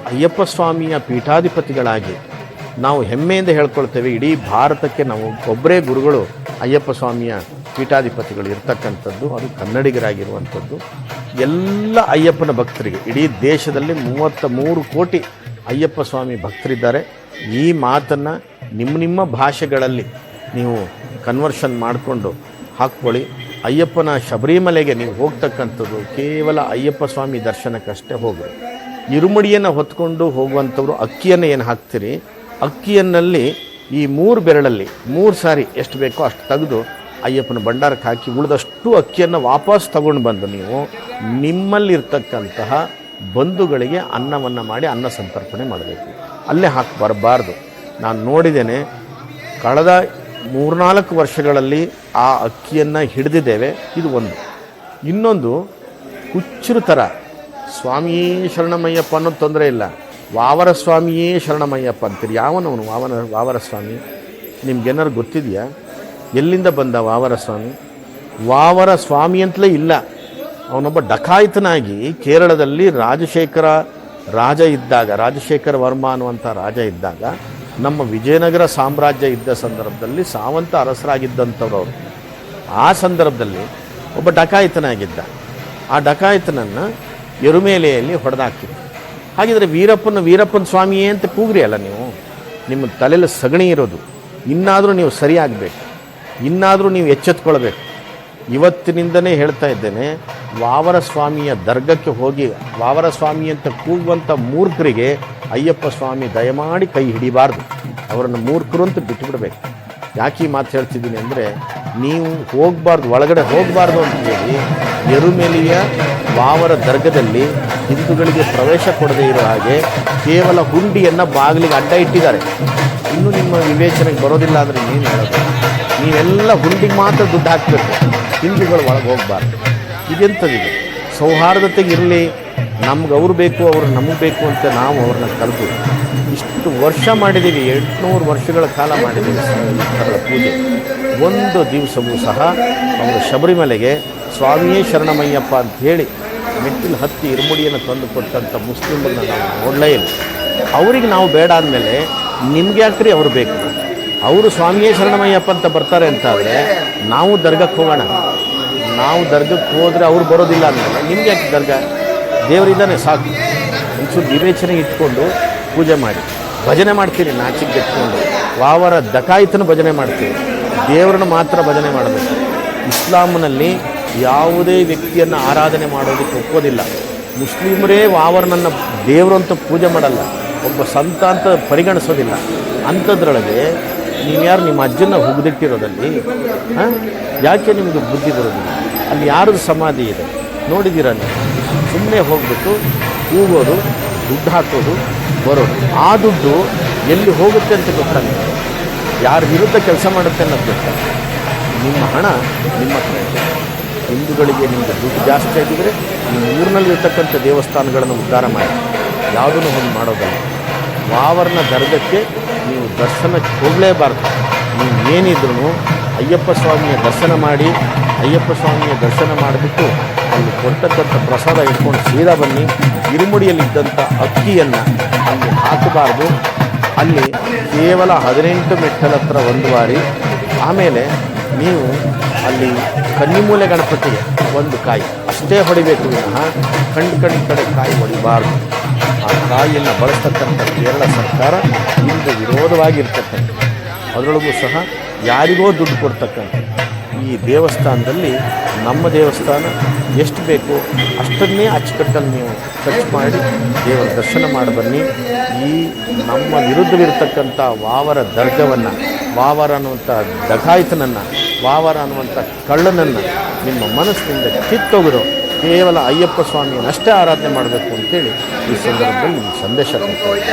ಅಯ್ಯಪ್ಪ ಸ್ವಾಮಿಯ ಪೀಠಾಧಿಪತಿಗಳಾಗಿ ನಾವು ಹೆಮ್ಮೆಯಿಂದ ಹೇಳ್ಕೊಳ್ತೇವೆ. ಇಡೀ ಭಾರತಕ್ಕೆ ನಾವು ಒಬ್ಬರೇ ಗುರುಗಳು ಅಯ್ಯಪ್ಪ ಸ್ವಾಮಿಯ ಪೀಠಾಧಿಪತಿಗಳು ಇರ್ತಕ್ಕಂಥದ್ದು, ಅದು ಕನ್ನಡಿಗರಾಗಿರುವಂಥದ್ದು. ಎಲ್ಲ ಅಯ್ಯಪ್ಪನ ಭಕ್ತರಿಗೆ ಇಡೀ ದೇಶದಲ್ಲಿ 33 ಕೋಟಿ ಅಯ್ಯಪ್ಪ ಸ್ವಾಮಿ ಭಕ್ತರಿದ್ದಾರೆ. ಈ ಮಾತನ್ನು ನಿಮ್ಮ ಭಾಷೆಗಳಲ್ಲಿ ನೀವು ಕನ್ವರ್ಷನ್ ಮಾಡಿಕೊಂಡು ಹಾಕ್ಕೊಳ್ಳಿ. ಅಯ್ಯಪ್ಪನ ಶಬರಿಮಲೆಗೆ ನೀವು ಹೋಗ್ತಕ್ಕಂಥದ್ದು ಕೇವಲ ಅಯ್ಯಪ್ಪ ಸ್ವಾಮಿ ದರ್ಶನಕ್ಕಷ್ಟೇ ಹೋಗ್ರಿ. ಇರುಮುಡಿಯನ್ನು ಹೊತ್ಕೊಂಡು ಹೋಗುವಂಥವ್ರು ಅಕ್ಕಿಯನ್ನು ಏನು ಹಾಕ್ತೀರಿ, ಅಕ್ಕಿಯನ್ನಲ್ಲಿ ಈ 3 ಬೆರಳಲ್ಲಿ 3 ಸಾರಿ ಎಷ್ಟು ಬೇಕೋ ಅಷ್ಟು ತೆಗೆದು ಅಯ್ಯಪ್ಪನ ಭಂಡಾರಕ್ಕೆ ಹಾಕಿ ಉಳಿದಷ್ಟು ಅಕ್ಕಿಯನ್ನು ವಾಪಸ್ ತಗೊಂಡು ಬಂದು ನೀವು ನಿಮ್ಮಲ್ಲಿರ್ತಕ್ಕಂತಹ ಬಂಧುಗಳಿಗೆ ಅನ್ನವನ್ನು ಮಾಡಿ ಅನ್ನ ಸಂತರ್ಪಣೆ ಮಾಡಬೇಕು. ಅಲ್ಲೇ ಹಾಕಿ ಬರಬಾರ್ದು. ನಾನು ನೋಡಿದ್ದೇನೆ, ಕಳೆದ 3-4 ವರ್ಷಗಳಲ್ಲಿ ಆ ಅಕ್ಕಿಯನ್ನು ಹಿಡಿದಿದ್ದೇವೆ. ಇದು ಒಂದು. ಇನ್ನೊಂದು, ಹುಚ್ಚರು ಥರ ಸ್ವಾಮಿಯೇ ಶರಣಮಯ್ಯಪ್ಪ ಅನ್ನೋದು ತೊಂದರೆ ಇಲ್ಲ, ವಾವರ ಸ್ವಾಮಿಯೇ ಶರಣಮಯ್ಯಪ್ಪ ಅಂತೀರಿ. ಯಾವನವನು ವಾವರ ಸ್ವಾಮಿ? ನಿಮ್ಗೇನಾರು ಗೊತ್ತಿದೆಯಾ? ಎಲ್ಲಿಂದ ಬಂದ ವಾವರ ಸ್ವಾಮಿ? ವಾವರ ಸ್ವಾಮಿ ಅಂತಲೇ ಇಲ್ಲ. ಅವನೊಬ್ಬ ಡಕಾಯಿತನಾಗಿ ಕೇರಳದಲ್ಲಿ ರಾಜಶೇಖರ ವರ್ಮ ಅನ್ನುವಂಥ ರಾಜ ಇದ್ದಾಗ, ನಮ್ಮ ವಿಜಯನಗರ ಸಾಮ್ರಾಜ್ಯ ಇದ್ದ ಸಂದರ್ಭದಲ್ಲಿ ಸಾವಂತ ಅರಸರಾಗಿದ್ದಂಥವ್ರು ಅವರು. ಆ ಸಂದರ್ಭದಲ್ಲಿ ಒಬ್ಬ ಡಕಾಯಿತನಾಗಿದ್ದ. ಆ ಡಕಾಯಿತನನ್ನು ಎರುಮೇಲೆಯಲ್ಲಿ ಹೊಡೆದಾಕ್ತಿದ್ರು. ಹಾಗಿದ್ರೆ ವೀರಪ್ಪನ ಸ್ವಾಮಿಯೇ ಅಂತ ಕೂಗ್ರಿ ಅಲ್ಲ ನೀವು. ನಿಮ್ಮ ತಲೆಯಲ್ಲಿ ಸಗಣಿ ಇರೋದು. ಇನ್ನಾದರೂ ನೀವು ಸರಿಯಾಗಬೇಕು, ಇನ್ನಾದರೂ ನೀವು ಎಚ್ಚೆತ್ಕೊಳ್ಬೇಕು. ಇವತ್ತಿನಿಂದನೇ ಹೇಳ್ತಾ ಇದ್ದೇನೆ, ವಾವರ ಸ್ವಾಮಿಯ ದರ್ಗಕ್ಕೆ ಹೋಗಿ ವಾವರ ಸ್ವಾಮಿ ಅಂತ ಕೂಗುವಂಥ ಮೂರ್ಖರಿಗೆ ಅಯ್ಯಪ್ಪ ಸ್ವಾಮಿ ದಯಮಾಡಿ ಕೈ ಹಿಡಿಬಾರ್ದು. ಅವರನ್ನು ಮೂರ್ಖರು ಅಂತ ಬಿಟ್ಟುಬಿಡಬೇಕು. ಯಾಕೆ ಈ ಮಾತು ಹೇಳ್ತಿದ್ದೀನಿ ಅಂದರೆ, ನೀವು ಹೋಗಬಾರ್ದು, ಒಳಗಡೆ ಹೋಗಬಾರ್ದು ಅಂತೇಳಿ ಎರುಮೆಲಿಯ ವಾವರ ದರ್ಗದಲ್ಲಿ ಹಿಂದೂಗಳಿಗೆ ಪ್ರವೇಶ ಕೊಡದೇ ಇರೋ ಹಾಗೆ ಕೇವಲ ಹುಂಡಿಯನ್ನು ಬಾಗಿಲಿಗೆ ಅಡ್ಡ ಇಟ್ಟಿದ್ದಾರೆ. ಇನ್ನೂ ನಿಮ್ಮ ವಿವೇಚನೆಗೆ ಬರೋದಿಲ್ಲ ಅಂದರೆ ಏನು ಹೇಳೋದು? ನೀವೆಲ್ಲ ಹುಂಡಿಗೆ ಮಾತ್ರ ದುಡ್ಡು ಹಾಕಬೇಕು, ಹಿಂದೂಗಳು ಒಳಗೆ ಹೋಗಬಾರ್ದು. ಇದೆಂಥದಿದೆ? ಸೌಹಾರ್ದತೆಗೆ ಇರಲಿ, ನಮ್ಗೆ ಅವ್ರು ಬೇಕು, ಅವರು ನಮಗೆ ಬೇಕು ಅಂತ ನಾವು ಅವ್ರನ್ನ ಕರೆದು ಇಷ್ಟು ವರ್ಷ ಮಾಡಿದ್ದೀವಿ. 800 ವರ್ಷಗಳ ಕಾಲ ಮಾಡಿದ್ದೀವಿ ಅವರ ಪೂಜೆ. ಒಂದು ದಿವಸವೂ ಸಹ ಅವರು ಶಬರಿಮಲೆಗೆ ಸ್ವಾಮಿಯೇ ಶರಣಮಯ್ಯಪ್ಪ ಅಂತ ಹೇಳಿ ಮೆಟ್ಟಿಲು ಹತ್ತಿ ಇರುಮುಡಿಯನ್ನು ತಂದು ಕೊಟ್ಟಂಥ ಮುಸ್ಲಿಮರನ್ನ ನಾವು ನೋಡಲೇ ಇಲ್ಲ. ಅವರಿಗೆ ನಾವು ಬೇಡ ಅಂದಮೇಲೆ ನಿಮ್ಗೆ ಯಾಕ್ರಿ ಅವರು ಬೇಕು? ಅವರು ಸ್ವಾಮಿಯೇ ಶರಣಮಯ್ಯಪ್ಪ ಅಂತ ಬರ್ತಾರೆ ಅಂತಾದರೆ ನಾವು ದರ್ಗಕ್ಕೆ ಹೋಗೋಣ. ನಾವು ದರ್ಗಕ್ಕೆ ಹೋದರೆ ಅವ್ರು ಬರೋದಿಲ್ಲ ಅಂದಮೇಲೆ ನಿಮ್ಗೆ ಯಾಕೆ ದರ್ಗ? ದೇವರಿದ್ದಾನೆ ಸಾಕು. ಒಂಚೂರು ವಿವೇಚನೆ ಇಟ್ಕೊಂಡು ಪೂಜೆ ಮಾಡಿ. ಭಜನೆ ಮಾಡ್ತೀರಿ ನಾಚಿಗೆ ಎತ್ಕೊಂಡು, ವಾವರ ಡಕಾಯಿತನ ಭಜನೆ ಮಾಡ್ತೀವಿ. ದೇವರನ್ನು ಮಾತ್ರ ಭಜನೆ ಮಾಡಬೇಕು. ಇಸ್ಲಾಂನಲ್ಲಿ ಯಾವುದೇ ವ್ಯಕ್ತಿಯನ್ನು ಆರಾಧನೆ ಮಾಡೋದಕ್ಕೆ ಒಪ್ಪೋದಿಲ್ಲ. ಮುಸ್ಲಿಮರೇ ವಾವರನನ್ನು ದೇವರು ಅಂತ ಪೂಜೆ ಮಾಡಲ್ಲ, ಒಬ್ಬ ಸಂತ ಅಂತ ಪರಿಗಣಿಸೋದಿಲ್ಲ. ಅಂಥದ್ರೊಳಗೆ ನೀವ್ಯಾರು ನಿಮ್ಮ ಅಜ್ಜನ ಹುಗಿದಿಟ್ಟಿರೋದಲ್ಲಿ ಯಾಕೆ ನಿಮಗೆ ಬುದ್ಧಿ ಬರೋದಿಲ್ಲ? ಅಲ್ಲಿ ಯಾರದು ಸಮಾಧಿ ಇದೆ ನೋಡಿದ್ದೀರ ನೀವು? ಸುಮ್ಮನೆ ಹೋಗ್ಬಿಟ್ಟು ಕೂಗೋದು, ದುಡ್ಡು ಹಾಕೋದು, ಬರೋದು. ಆ ದುಡ್ಡು ಎಲ್ಲಿ ಹೋಗುತ್ತೆ ಅಂತ ಗೊತ್ತಾಗುತ್ತೆ, ಯಾರ ವಿರುದ್ಧ ಕೆಲಸ ಮಾಡುತ್ತೆ ಅನ್ನೋದು ಗೊತ್ತಾಗುತ್ತೆ. ನಿಮ್ಮ ಹಣ ನಿಮ್ಮ ಹತ್ರ ಇದೆ. ಹಿಂದೂಗಳಿಗೆ ನಿಮಗೆ ದುಡ್ಡು ಜಾಸ್ತಿ ಆಗಿದ್ದರೆ ನಿಮ್ಮ ಊರಿನಲ್ಲಿರ್ತಕ್ಕಂಥ ದೇವಸ್ಥಾನಗಳನ್ನು ಉದ್ಧಾರ ಮಾಡಿ, ಯಾವುದನ್ನು ಹೋಗಿ ಮಾಡೋದಲ್ಲ. ವಾವರನ ದರ್ಗಕ್ಕೆ ನೀವು ದರ್ಶನಕ್ಕೆ ಹೋಗಲೇಬಾರ್ದು. ನೀವು ಏನಿದ್ರೂ ಅಯ್ಯಪ್ಪ ಸ್ವಾಮಿಯ ದರ್ಶನ ಮಾಡಿ, ಅಯ್ಯಪ್ಪ ಸ್ವಾಮಿಯ ದರ್ಶನ ಮಾಡಿಬಿಟ್ಟು ಅಲ್ಲಿ ಕೊಡ್ತಕ್ಕಂಥ ಪ್ರಸಾದ ಇಟ್ಕೊಂಡು ಸೀದಾ ಬನ್ನಿ. ಇರುಮುಡಿಯಲ್ಲಿದ್ದಂಥ ಅಕ್ಕಿಯನ್ನು ಅಲ್ಲಿ ಹಾಕಬಾರ್ದು. ಅಲ್ಲಿ ಕೇವಲ 18 ಮೆಟ್ಟಲ ಹತ್ರ ಒಂದು ಬಾರಿ, ಆಮೇಲೆ ನೀವು ಅಲ್ಲಿ ಕನ್ನಿಮೂಲೆ ಗಣಪತಿಗೆ 1 ಕಾಯಿ ಅಷ್ಟೇ ಹೊಡಿಬೇಕು ವಿನಃ ಕಡೆ ಕಾಯಿ ಹೊಡಿಬಾರ್ದು. ಆ ಕಾಯಿಯನ್ನು ಬಳಸ್ತಕ್ಕಂಥ ಕೇರಳ ಸರ್ಕಾರ ಇಂದು ವಿರೋಧವಾಗಿರ್ತಕ್ಕಂಥ, ಅದರೊಳಗೂ ಸಹ ಯಾರಿಗೋ ದುಡ್ಡು ಕೊಡ್ತಕ್ಕಂಥ ಈ ದೇವಸ್ಥಾನದಲ್ಲಿ ನಮ್ಮ ದೇವಸ್ಥಾನ ಎಷ್ಟು ಬೇಕು ಅಷ್ಟನ್ನೇ ಅಚ್ಚುಕಟ್ಟಲ್ಲಿ ನೀವು ಖರ್ಚು ಮಾಡಿ ದೇವರ ದರ್ಶನ ಮಾಡಿ ಬನ್ನಿ. ಈ ನಮ್ಮ ವಿರುದ್ಧವಿರ್ತಕ್ಕಂಥ ವಾವರ ದರ್ಗವನ್ನು, ವಾವರ ಅನ್ನುವಂಥ ಡಕಾಯಿತನನ್ನು, ವಾವರ ಅನ್ನುವಂಥ ಕಳ್ಳನನ್ನು ನಿಮ್ಮ ಮನಸ್ಸಿನಿಂದ ಕಿತ್ತೊಗೆದು ಕೇವಲ ಅಯ್ಯಪ್ಪ ಸ್ವಾಮಿಯನ್ನಷ್ಟೇ ಆರಾಧನೆ ಮಾಡಬೇಕು ಅಂತೇಳಿ ಈ ಸಂದರ್ಭದಲ್ಲಿ ಸಂದೇಶ ಕೊಡ್ತಾರೆ.